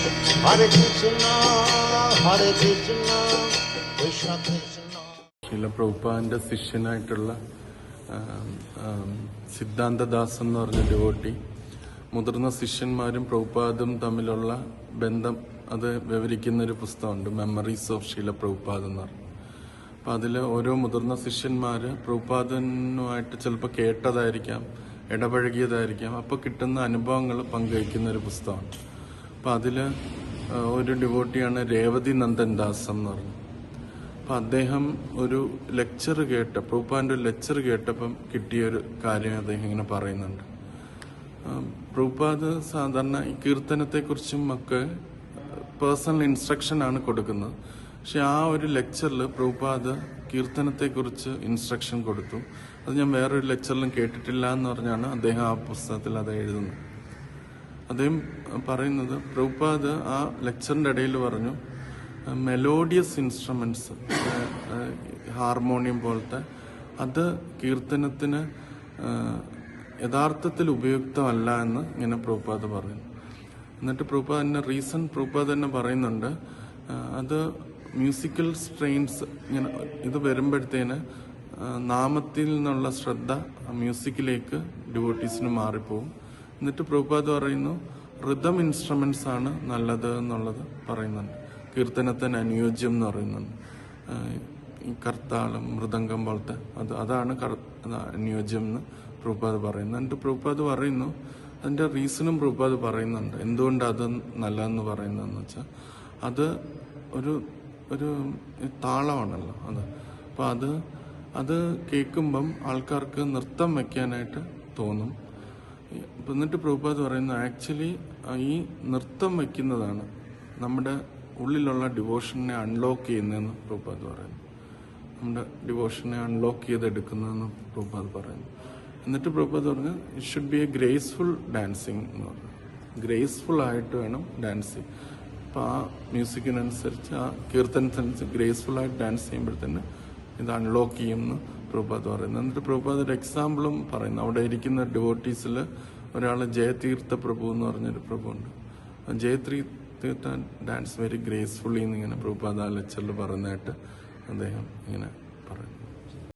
Hare Krishna, Hare Krishna, Krishna Krishna. ശീല പ്രഭുപാദിന്റെ ശിഷ്യനായിട്ടുള്ള സിദ്ധാന്തദാസ് എന്ന് പറഞ്ഞ devotee മുതിർന്ന ശിഷ്യന്മാരും പ്രഭുപാദും തമ്മിലുള്ള ബന്ധം അത് വിവരിക്കുന്ന ഒരു പുസ്തകമുണ്ട്, മെമ്മറീസ് ഓഫ് ശീല പ്രഭുപാദ് എന്ന് പറഞ്ഞു. അപ്പം അതിൽ ഓരോ മുതിർന്ന ശിഷ്യന്മാർ പ്രഭുപാദനുമായിട്ട് ചിലപ്പോൾ കേട്ടതായിരിക്കാം, ഇടപഴകിയതായിരിക്കാം, അപ്പോൾ കിട്ടുന്ന അനുഭവങ്ങൾ പങ്കുവയ്ക്കുന്ന ഒരു പുസ്തകമാണ്. അപ്പം അതിൽ ഒരു ഡിവോട്ടിയാണ് രേവതി നന്ദൻ ദാസ് എന്ന് പറഞ്ഞു. അപ്പം അദ്ദേഹം ഒരു ലെക്ചർ പ്രഭുപാദിന്റെ ഒരു ലെക്ചർ കേട്ടപ്പം കിട്ടിയൊരു കാര്യം അദ്ദേഹം ഇങ്ങനെ പറയുന്നുണ്ട്. പ്രഭുപാദ് സാധാരണ ഈ കീർത്തനത്തെക്കുറിച്ചും ഒക്കെ പേഴ്സണൽ ഇൻസ്ട്രക്ഷനാണ് കൊടുക്കുന്നത്. പക്ഷെ ആ ഒരു ലെക്ചറിൽ പ്രഭുപാദ് കീർത്തനത്തെക്കുറിച്ച് ഇൻസ്ട്രക്ഷൻ കൊടുത്തു. അത് ഞാൻ വേറൊരു ലെക്ചറിലും കേട്ടിട്ടില്ല എന്ന് പറഞ്ഞാണ് അദ്ദേഹം ആ പുസ്തകത്തിൽ അത് എഴുതുന്നത്. അദ്ദേഹം പറയുന്നത് പ്രഭുപാദ് ആ ലെക്ചറിന്റെ ഇടയിൽ പറഞ്ഞു, മെലോഡിയസ് ഇൻസ്ട്രുമെന്റ്സ്, ഹാർമോണിയം പോലത്തെ, അത് കീർത്തനത്തിന് യഥാർത്ഥത്തിൽ ഉപയുക്തമല്ല എന്ന് ഇങ്ങനെ പ്രഭുപാദ് പറയുന്നു. എന്നിട്ട് പ്രഭുപാദ് തന്നെ പറയുന്നുണ്ട്, അത് മ്യൂസിക്കൽ സ്ട്രെയിൻസ് ഇങ്ങനെ ഇത് വരുമ്പോഴത്തേന് നാമത്തിൽ നിന്നുള്ള ശ്രദ്ധ മ്യൂസിക്കിലേക്ക് ഡിവോട്ടീസിന് മാറിപ്പോവും. എന്നിട്ട് പ്രഭുപാദ് പറയുന്നു, റിതം ഇൻസ്ട്രുമെന്റ്സ് ആണ് നല്ലത് എന്നുള്ളത് പറയുന്നുണ്ട്. കീർത്തനത്തിന് അനുയോജ്യം എന്ന് പറയുന്നുണ്ട്. ഈ കർത്താളം, മൃദംഗം പോലത്തെ അതാണ് അനുയോജ്യം എന്ന് പ്രഭുപാദ് പറയുന്നു. എന്നിട്ട് പ്രഭുപാദ് പറയുന്നു, അതിന്റെ റീസണും പ്രഭുപാദ് പറയുന്നുണ്ട് എന്തുകൊണ്ട് അത് നല്ലതെന്ന് പറയുന്നതെന്ന് വെച്ചാൽ, അത് ഒരു താളമാണല്ലോ അത്. അപ്പം അത് കേൾക്കുമ്പം ആൾക്കാർക്ക് നൃത്തം വയ്ക്കാനായിട്ട് തോന്നും. എന്നിട്ട് പ്രഭുപാദ് പറയുന്നു, ആക്ച്വലി ഈ നൃത്തം വയ്ക്കുന്നതാണ് നമ്മുടെ ഉള്ളിലുള്ള ഡിവോഷനെ അൺലോക്ക് ചെയ്യുന്നതെന്ന് പ്രഭുപാദ് പറയുന്നു. നമ്മുടെ ഡിവോഷനെ അൺലോക്ക് ചെയ്തെടുക്കുന്നതെന്ന് പ്രഭുപാദ് പറയുന്നു. എന്നിട്ട് പ്രഭുപാദ് പറഞ്ഞു, it should be A graceful dancing എന്ന് പറഞ്ഞു. ഗ്രേസ്ഫുൾ ആയിട്ട് വേണം ഡാൻസ് ചെയ്യാൻ. അപ്പം ആ മ്യൂസിക്കിനനുസരിച്ച്, ആ കീർത്തനത്തിനനുസരിച്ച് ഗ്രേസ്ഫുൾ ആയിട്ട് ഡാൻസ് ചെയ്യുമ്പോഴത്തന്നെ ഇത് അൺലോക്ക് ചെയ്യുമെന്ന് പ്രഭുപാദ് പറയുന്നു. എന്നിട്ട് പ്രഭുപാദ് ഒരു എക്സാമ്പിളും പറയുന്നു. അവിടെ ഇരിക്കുന്ന ഡിവോട്ടീസിൽ ഒരാൾ ജയതീർത്ഥ പ്രഭു എന്ന് പറഞ്ഞൊരു പ്രഭുണ്ട്. ജയതീർത്ഥ ഡാൻസ് വെരി ഗ്രേസ്ഫുള്ളി എന്നിങ്ങനെ പ്രഭുപാദ് ആ ലെക്ചറിൽ പറയുന്നതായിട്ട് അദ്ദേഹം ഇങ്ങനെ പറയുന്നു.